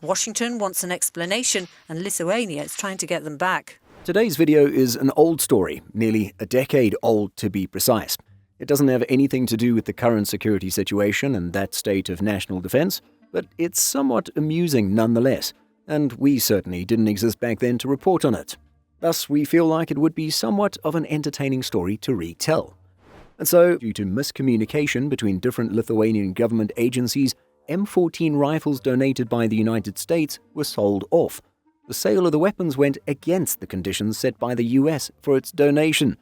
Washington wants an explanation and Lithuania is trying to get them back. Today's video is an old story, nearly a decade old to be precise. It doesn't have anything to do with the current security situation and that state of national defense, but it's somewhat amusing nonetheless, and we certainly didn't exist back then to report on it. Thus, we feel like it would be somewhat of an entertaining story to retell. And so, due to miscommunication between different Lithuanian government agencies, M14 rifles donated by the United States were sold off. The sale of the weapons went against the conditions set by the US for its donation.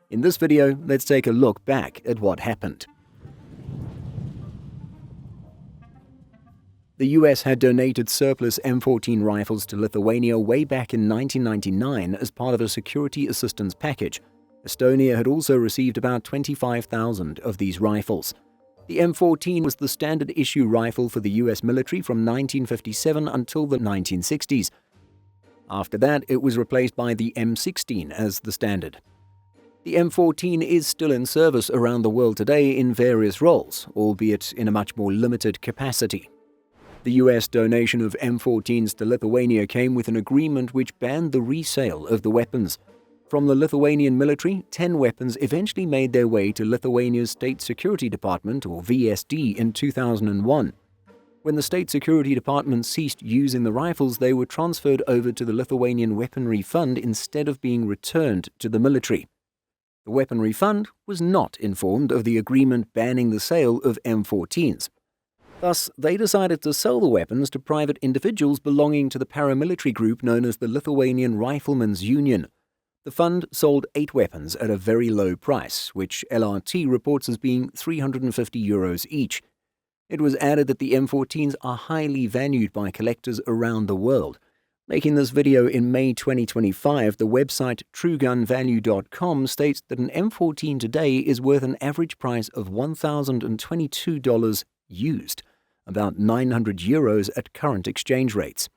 In this video, let's take a look back at what happened. The US had donated surplus M14 rifles to Lithuania way back in 1999 as part of a security assistance package. Estonia had also received about 25,000 of these rifles. The M14 was the standard issue rifle for the US military from 1957 until the 1960s. After that, it was replaced by the M16 as the standard. The M14 is still in service around the world today in various roles, albeit in a much more limited capacity. The US donation of M14s to Lithuania came with an agreement which banned the resale of the weapons. From the Lithuanian military, 10 weapons eventually made their way to Lithuania's State Security Department, or VSD, in 2001. When the State Security Department ceased using the rifles, they were transferred over to the Lithuanian Weaponry Fund instead of being returned to the military. The Weaponry Fund was not informed of the agreement banning the sale of M14s. Thus, they decided to sell the weapons to private individuals belonging to the paramilitary group known as the Lithuanian Riflemen's Union. The fund sold 8 weapons at a very low price, which LRT reports as being €350 each. It was added that the M14s are highly valued by collectors around the world. Making this video in May 2025, the website truegunvalue.com states that an M14 today is worth an average price of $1,022 used, about €900 at current exchange rates.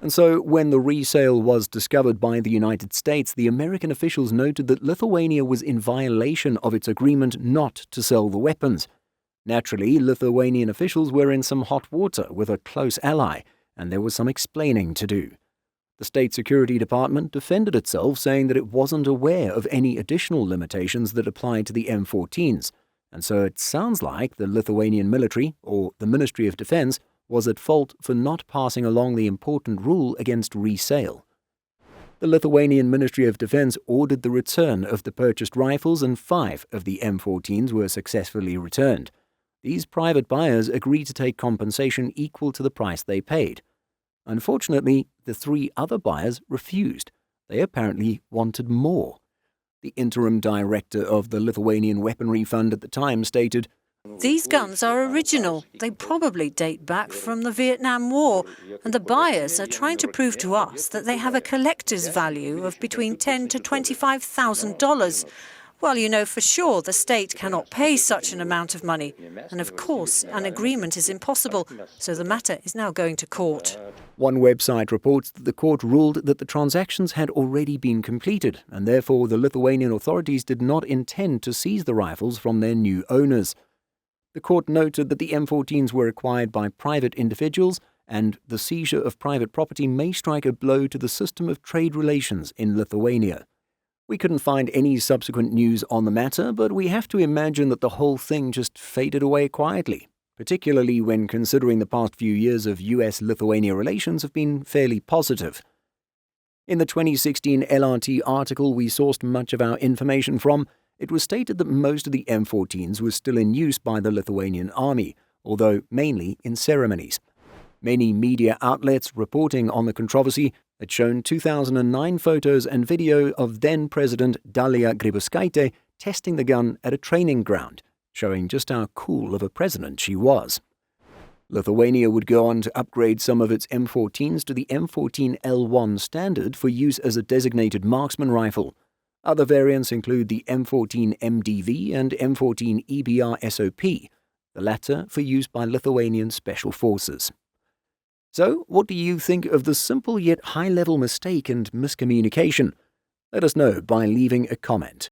And so, when the resale was discovered by the United States, the American officials noted that Lithuania was in violation of its agreement not to sell the weapons. Naturally, Lithuanian officials were in some hot water with a close ally, and there was some explaining to do. The State Security Department defended itself, saying that it wasn't aware of any additional limitations that applied to the M14s, and so it sounds like the Lithuanian military, or the Ministry of Defense, was at fault for not passing along the important rule against resale. The Lithuanian Ministry of Defense ordered the return of the purchased rifles, and 5 of the M14s were successfully returned. These private buyers agreed to take compensation equal to the price they paid. Unfortunately, the 3 other buyers refused. They apparently wanted more. The interim director of the Lithuanian Weaponry Fund at the time stated, "These guns are original. They probably date back from the Vietnam War, and the buyers are trying to prove to us that they have a collector's value of between $10,000 to $25,000. Well, you know for sure the state cannot pay such an amount of money, and of course an agreement is impossible, so the matter is now going to court." One website reports that the court ruled that the transactions had already been completed, and therefore the Lithuanian authorities did not intend to seize the rifles from their new owners. The court noted that the M14s were acquired by private individuals, and the seizure of private property may strike a blow to the system of trade relations in Lithuania. We couldn't find any subsequent news on the matter, but we have to imagine that the whole thing just faded away quietly, particularly when considering the past few years of US-Lithuania relations have been fairly positive. In the 2016 LRT article we sourced much of our information from, it was stated that most of the M14s were still in use by the Lithuanian army, although mainly in ceremonies. Many media outlets reporting on the controversy had shown 2009 photos and video of then-President Dalia Grybauskaitė testing the gun at a training ground, showing just how cool of a president she was. Lithuania would go on to upgrade some of its M14s to the M14L1 standard for use as a designated marksman rifle. Other variants include the M14 MDV and M14 EBR SOP, the latter for use by Lithuanian special forces. So, what do you think of the simple yet high-level mistake and miscommunication? Let us know by leaving a comment.